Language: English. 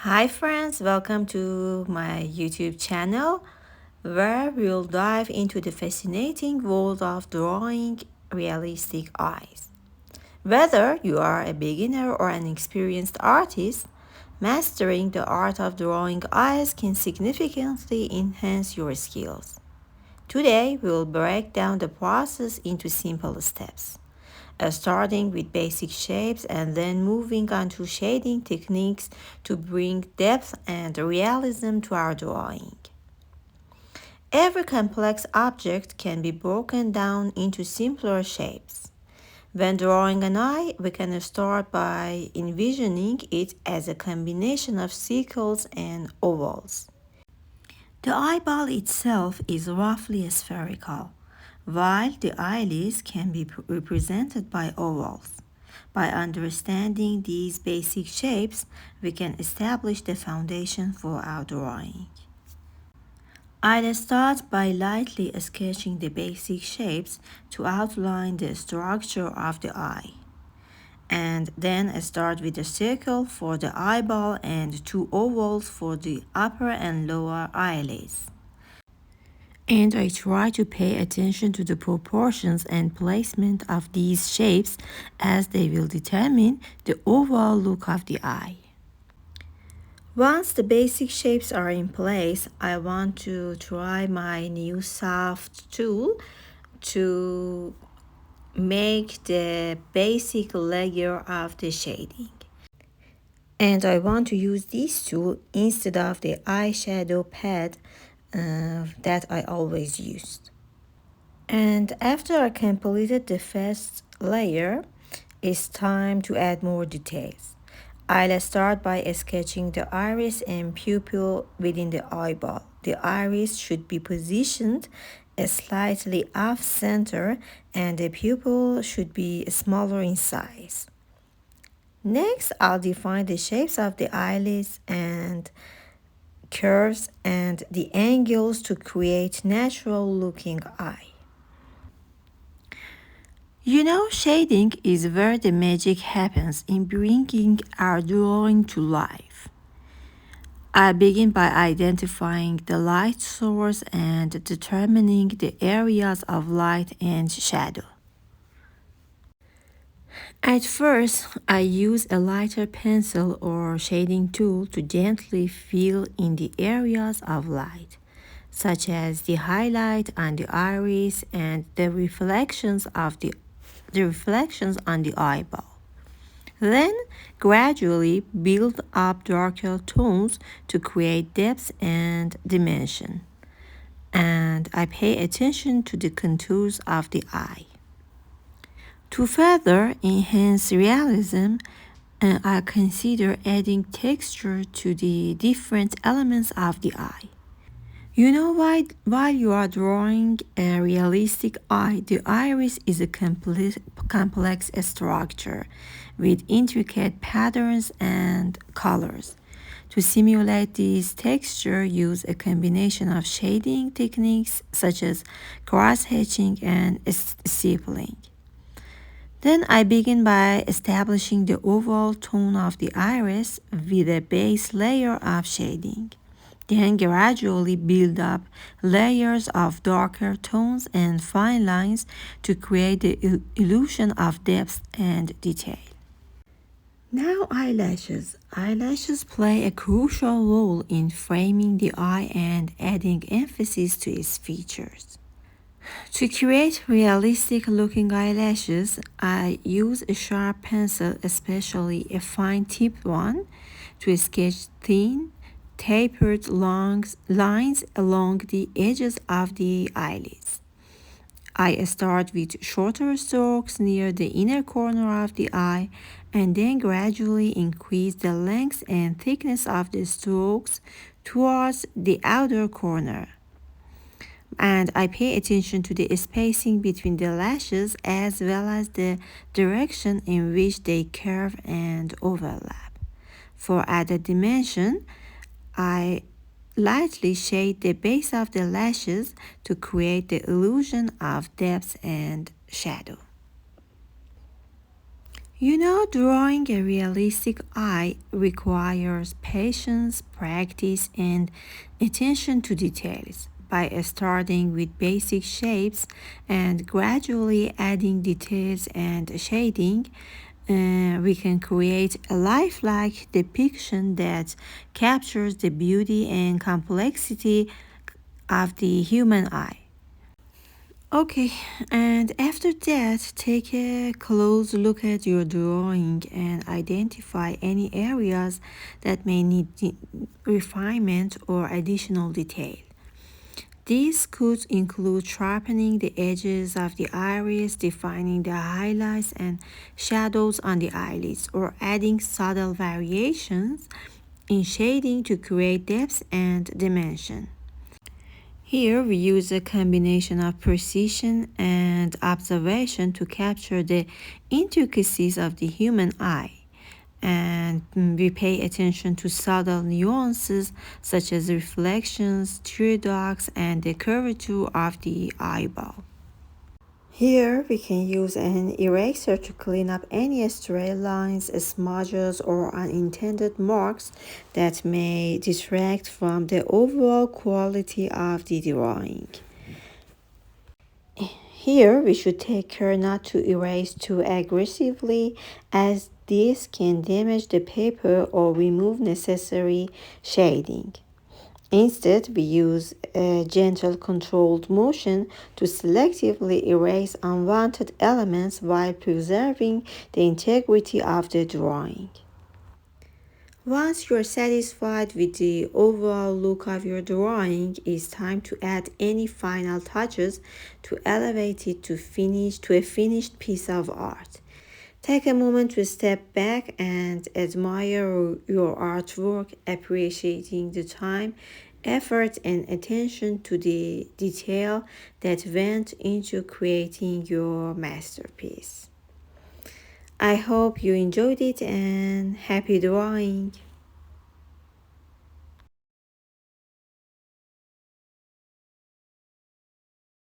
Hi friends, welcome to my YouTube channel where we'll dive into the fascinating world of drawing realistic eyes. Whether you are a beginner or an experienced artist, mastering the art of drawing eyes can significantly enhance your skills. Today, we'll break down the process into simple steps, starting with basic shapes and then moving on to shading techniques to bring depth and realism to our drawing. Every complex object can be broken down into simpler shapes. When drawing an eye, we can start by envisioning it as a combination of circles and ovals. The eyeball itself is roughly spherical, while the eyelids can be represented by ovals. By understanding these basic shapes, we can establish the foundation for our drawing. I'll start by lightly sketching the basic shapes to outline the structure of the eye. And then start with a circle for the eyeball and two ovals for the upper and lower eyelids. And I try to pay attention to the proportions and placement of these shapes as they will determine the overall look of the eye. Once the basic shapes are in place, I want to try my new soft tool to make the basic layer of the shading. And I want to use this tool instead of the eyeshadow pad that I always used. And after I completed the first layer, it's time to add more details. I'll start by sketching the iris and pupil within the eyeball. The iris should be positioned slightly off center and the pupil should be smaller in size. Next, I'll define the shapes of the eyelids and curves and the angles to create natural looking eye. Shading is where the magic happens in bringing our drawing to life. I begin by identifying the light source and determining the areas of light and shadow. At first, I use a lighter pencil or shading tool to gently fill in the areas of light, such as the highlight on the iris and the reflections on the eyeball. Then gradually build up darker tones to create depth and dimension. And I pay attention to the contours of the eye. To further enhance realism, I consider adding texture to the different elements of the eye. While you are drawing a realistic eye, the iris is a complex structure with intricate patterns and colors. To simulate this texture, use a combination of shading techniques such as cross-hatching and stippling. Then I begin by establishing the overall tone of the iris with a base layer of shading. Then gradually build up layers of darker tones and fine lines to create the illusion of depth and detail. Now eyelashes. Eyelashes play a crucial role in framing the eye and adding emphasis to its features. To create realistic looking eyelashes, I use a sharp pencil, especially a fine tipped one, to sketch thin, tapered lines along the edges of the eyelids. I start with shorter strokes near the inner corner of the eye and then gradually increase the length and thickness of the strokes towards the outer corner. And I pay attention to the spacing between the lashes as well as the direction in which they curve and overlap. For added dimension, I lightly shade the base of the lashes to create the illusion of depth and shadow. You know, drawing a realistic eye requires patience, practice, and attention to details. By starting with basic shapes and gradually adding details and shading, we can create a lifelike depiction that captures the beauty and complexity of the human eye. Okay, and after that, take a close look at your drawing and identify any areas that may need refinement or additional detail. These could include sharpening the edges of the iris, defining the highlights and shadows on the eyelids, or adding subtle variations in shading to create depth and dimension. Here we use a combination of precision and observation to capture the intricacies of the human eye. And we pay attention to subtle nuances such as reflections, tear ducts, and the curvature of the eyeball. Here we can use an eraser to clean up any stray lines, smudges, or unintended marks that may distract from the overall quality of the drawing. Here we should take care not to erase too aggressively, as this can damage the paper or remove necessary shading. Instead, we use a gentle controlled motion to selectively erase unwanted elements while preserving the integrity of the drawing. Once you're satisfied with the overall look of your drawing, it's time to add any final touches to elevate it to a finished piece of art. Take a moment to step back and admire your artwork, appreciating the time, effort, and attention to the detail that went into creating your masterpiece. I hope you enjoyed it and happy drawing!